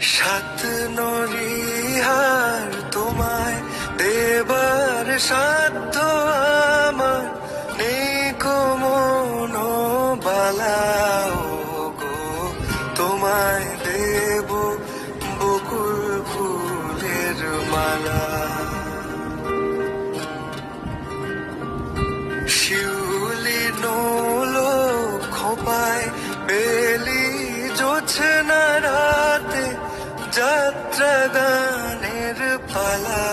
সাত নরিহার তোমায় দেবার সাধ্য আমার নেই কো মনোবালাও গো, তোমায় দেব বকুল ফুলের মালা। শিউলি নোলো খোপায় বেলি জোছনা রাতে যাত্রা গানের পালা।